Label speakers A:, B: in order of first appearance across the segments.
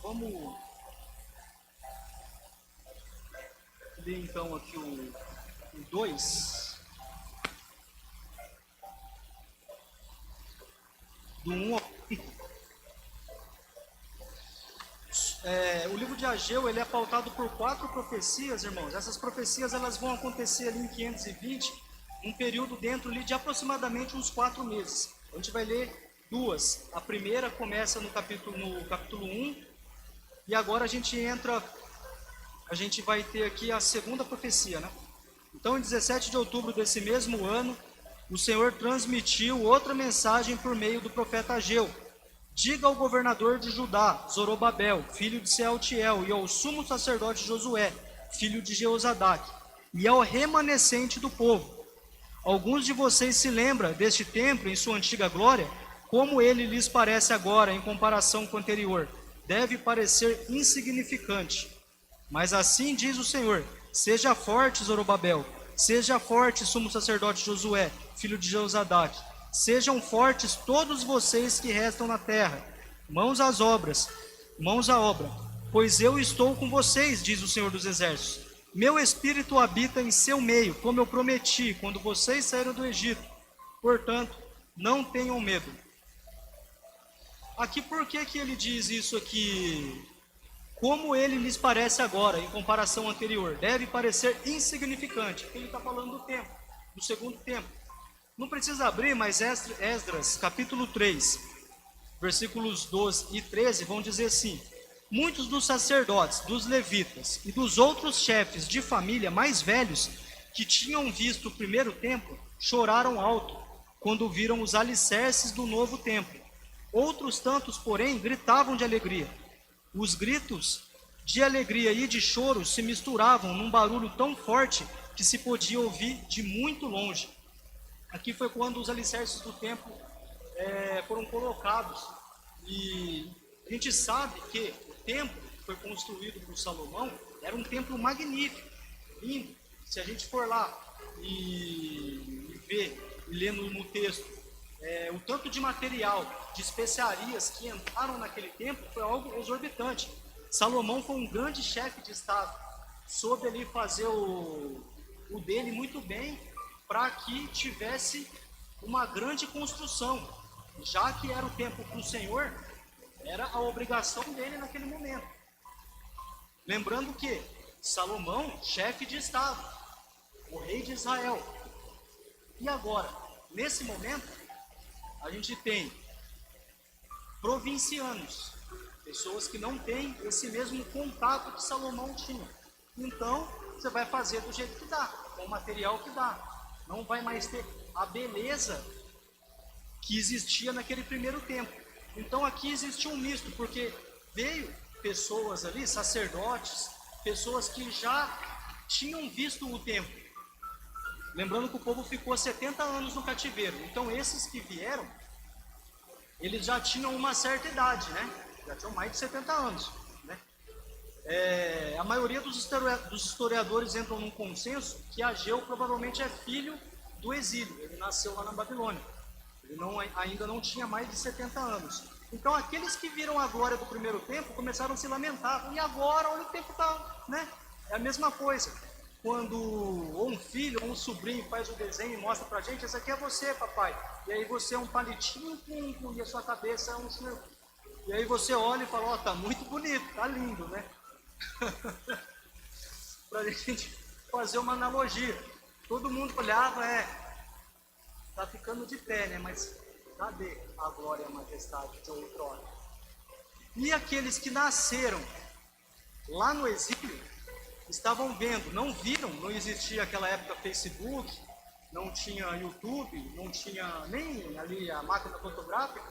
A: vamos ler então aqui o 2, do 1 ao 5. O livro de Ageu, ele é pautado por 4 profecias, irmãos. Essas profecias elas vão acontecer ali em 520, um período dentro ali de aproximadamente uns 4 meses. A gente vai ler 2. A primeira começa no capítulo 1, e agora a gente vai ter aqui a segunda profecia, né? Então, em 17 de outubro desse mesmo ano, o Senhor transmitiu outra mensagem por meio do profeta Ageu. Diga ao governador de Judá, Zorobabel, filho de Sealtiel, e ao sumo sacerdote Josué, filho de Jeozadak, e ao remanescente do povo: alguns de vocês se lembram deste templo em sua antiga glória? Como ele lhes parece agora em comparação com o anterior? Deve parecer insignificante. Mas assim diz o Senhor: seja forte, Zorobabel, seja forte, sumo sacerdote Josué, filho de Jeozadak. Sejam fortes todos vocês que restam na terra. Mãos às obras, mãos à obra, pois eu estou com vocês, diz o Senhor dos Exércitos. Meu espírito habita em seu meio, como eu prometi, quando vocês saíram do Egito. Portanto, não tenham medo. Aqui, por que ele diz isso aqui? Como ele lhes parece agora, em comparação anterior? Deve parecer insignificante. Ele está falando do tempo, do segundo tempo. Não precisa abrir, mas Esdras, capítulo 3, versículos 12 e 13, vão dizer assim: muitos dos sacerdotes, dos levitas e dos outros chefes de família mais velhos que tinham visto o primeiro templo, choraram alto quando viram os alicerces do novo templo. Outros tantos, porém, gritavam de alegria. Os gritos de alegria e de choro se misturavam num barulho tão forte que se podia ouvir de muito longe. Aqui foi quando os alicerces do templo foram colocados. E a gente sabe que o templo que foi construído por Salomão era um templo magnífico, lindo. Se a gente for lá e ver, e ler no texto, o tanto de material, de especiarias que entraram naquele templo foi algo exorbitante. Salomão foi um grande chefe de estado, soube ali fazer o dele muito bem, para que tivesse uma grande construção, já que era o templo para o Senhor, era a obrigação dele naquele momento. Lembrando que Salomão, chefe de estado, o rei de Israel. E agora, nesse momento, a gente tem provincianos, pessoas que não têm esse mesmo contato que Salomão tinha. Então, você vai fazer do jeito que dá, com o material que dá. Não vai mais ter a beleza que existia naquele primeiro tempo. Então aqui existe um misto, porque veio pessoas ali, sacerdotes, pessoas que já tinham visto o templo. Lembrando que o povo ficou 70 anos no cativeiro. Então esses que vieram, eles já tinham uma certa idade, né? Já tinham mais de 70 anos. Né? A maioria dos historiadores entram num consenso que Ageu provavelmente é filho do exílio. Ele nasceu lá na Babilônia. Ele ainda não tinha mais de 70 anos. Então aqueles que viram a glória do primeiro templo começaram a se lamentar. E agora, onde o tempo está? Né? É a mesma coisa. Quando ou um filho ou um sobrinho faz o desenho e mostra pra gente: esse aqui é você, papai. E aí você é um palitinho e a sua cabeça é um circo. E aí você olha e fala: ó, tá muito bonito, tá lindo, né? Pra gente fazer uma analogia. Todo mundo olhava, tá ficando de pé, né? Mas cadê a glória e a majestade de outrora? E aqueles que nasceram lá no exílio estavam vendo, não viram, não existia naquela época Facebook, não tinha YouTube, não tinha nem ali a máquina fotográfica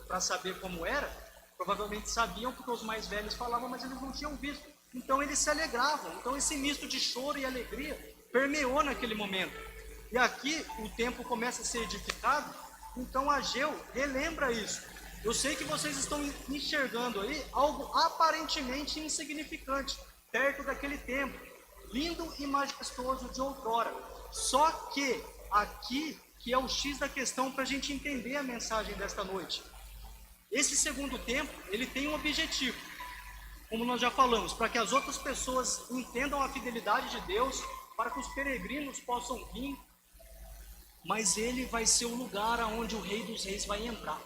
A: para saber como era. Provavelmente sabiam porque os mais velhos falavam, mas eles não tinham visto. Então eles se alegravam. Então esse misto de choro e alegria permeou naquele momento. E aqui o templo começa a ser edificado, então Ageu relembra isso. Eu sei que vocês estão enxergando aí algo aparentemente insignificante, perto daquele templo, lindo e majestoso de outrora. Só que aqui, que é o X da questão para a gente entender a mensagem desta noite. Esse segundo templo, ele tem um objetivo. como nós já falamos, para que as outras pessoas entendam a fidelidade de Deus, para que os peregrinos possam vir, mas ele vai ser o lugar aonde o Rei dos Reis vai entrar.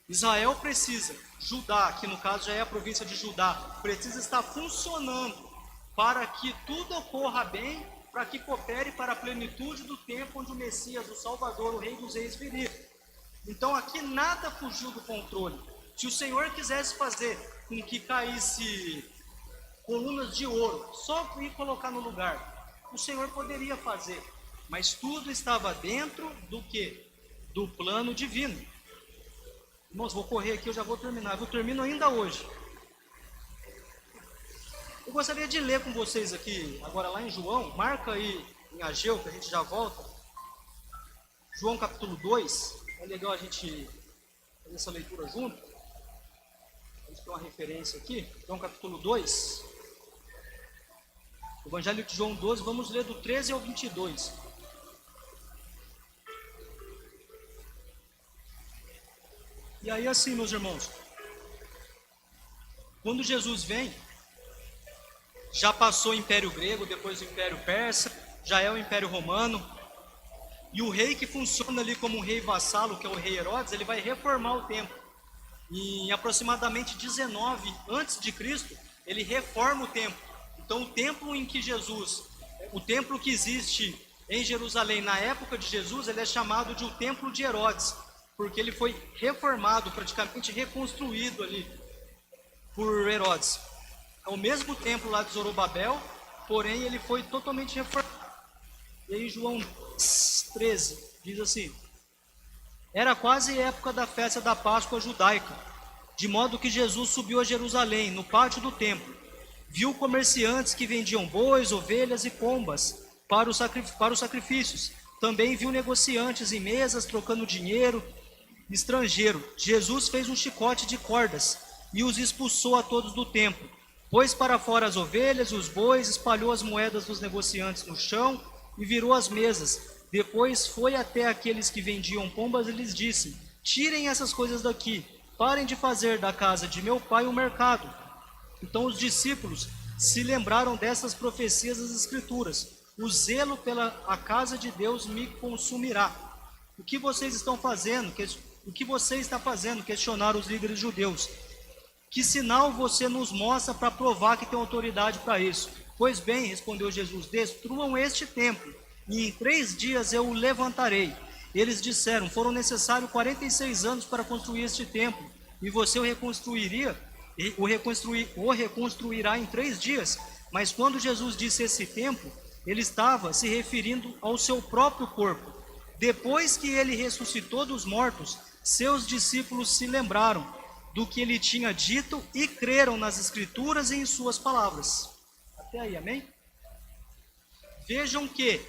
A: Israel precisa, Judá, que no caso já é a província de Judá, precisa estar funcionando para que tudo ocorra bem, para que coopere para a plenitude do tempo onde o Messias, o Salvador, o Rei dos Reis viria. Então aqui nada fugiu do controle. Se o Senhor quisesse fazer com que caísse colunas de ouro, só ir colocar no lugar, o Senhor poderia fazer, mas tudo estava dentro do quê? Do plano divino. Irmãos, vou correr aqui, eu já vou terminar. Eu termino ainda hoje. Eu gostaria de ler com vocês aqui, agora lá em João, marca aí em Ageu, que a gente já volta. João capítulo 2, é legal a gente fazer essa leitura junto. A gente tem uma referência aqui, João capítulo 2. Evangelho de João 12, vamos ler do 13 ao 22. E aí assim, meus irmãos, quando Jesus vem, já passou o Império Grego, depois o Império Persa, já é o Império Romano, e o rei que funciona ali como um rei vassalo, que é o rei Herodes, ele vai reformar o templo. Em aproximadamente 19 a.C., ele reforma o templo. Então o templo em que Jesus, o templo que existe em Jerusalém na época de Jesus, ele é chamado de o Templo de Herodes, porque ele foi reformado, praticamente reconstruído ali por Herodes. É o mesmo templo lá de Zorobabel, porém ele foi totalmente reformado. E aí João 13 diz assim: era quase época da festa da Páscoa judaica, de modo que Jesus subiu a Jerusalém, no pátio do templo. Viu comerciantes que vendiam bois, ovelhas e pombas para os sacrifícios. Também viu negociantes em mesas trocando dinheiro estrangeiro. Jesus fez um chicote de cordas e os expulsou a todos do templo. Pôs para fora as ovelhas e os bois, espalhou as moedas dos negociantes no chão e virou as mesas. Depois foi até aqueles que vendiam pombas e lhes disse: tirem essas coisas daqui, parem de fazer da casa de meu pai um mercado. Então os discípulos se lembraram dessas profecias das Escrituras: o zelo pela a casa de Deus me consumirá. O que vocês estão fazendo? O que você está fazendo? Questionaram os líderes judeus. Que sinal você nos mostra para provar que tem autoridade para isso? Pois bem, respondeu Jesus, destruam este templo, e em 3 dias eu o levantarei. Eles disseram: foram necessários 46 anos para construir este templo, e você o reconstruirá em 3 dias. Mas quando Jesus disse esse templo, ele estava se referindo ao seu próprio corpo. Depois que ele ressuscitou dos mortos, seus discípulos se lembraram do que ele tinha dito e creram nas Escrituras e em suas palavras. Até aí, amém? Vejam que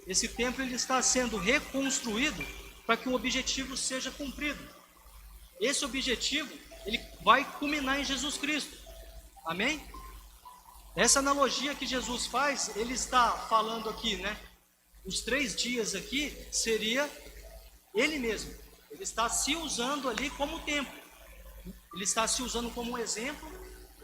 A: esse templo ele está sendo reconstruído para que um objetivo seja cumprido. Esse objetivo ele vai culminar em Jesus Cristo. Amém? Essa analogia que Jesus faz, ele está falando aqui, né? Os 3 dias aqui seria ele mesmo. Ele está se usando ali como templo. Ele está se usando como um exemplo,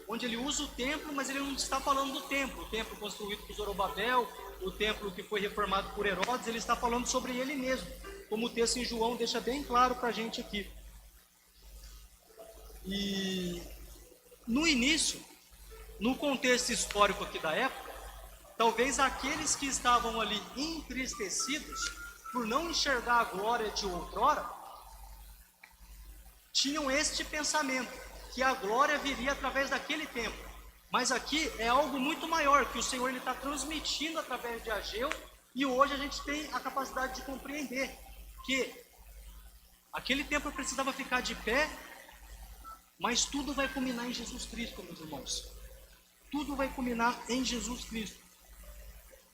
A: onde ele usa o templo, mas ele não está falando do templo. O templo construído por Zorobabel, o templo que foi reformado por Herodes, ele está falando sobre ele mesmo. Como o texto em João deixa bem claro para a gente aqui. E no início, no contexto histórico aqui da época, talvez aqueles que estavam ali entristecidos por não enxergar a glória de outrora, tinham este pensamento, que a glória viria através daquele templo. Mas aqui é algo muito maior, que o Senhor está transmitindo através de Ageu, e hoje a gente tem a capacidade de compreender que aquele templo precisava ficar de pé, mas tudo vai culminar em Jesus Cristo, meus irmãos. Tudo vai culminar em Jesus Cristo.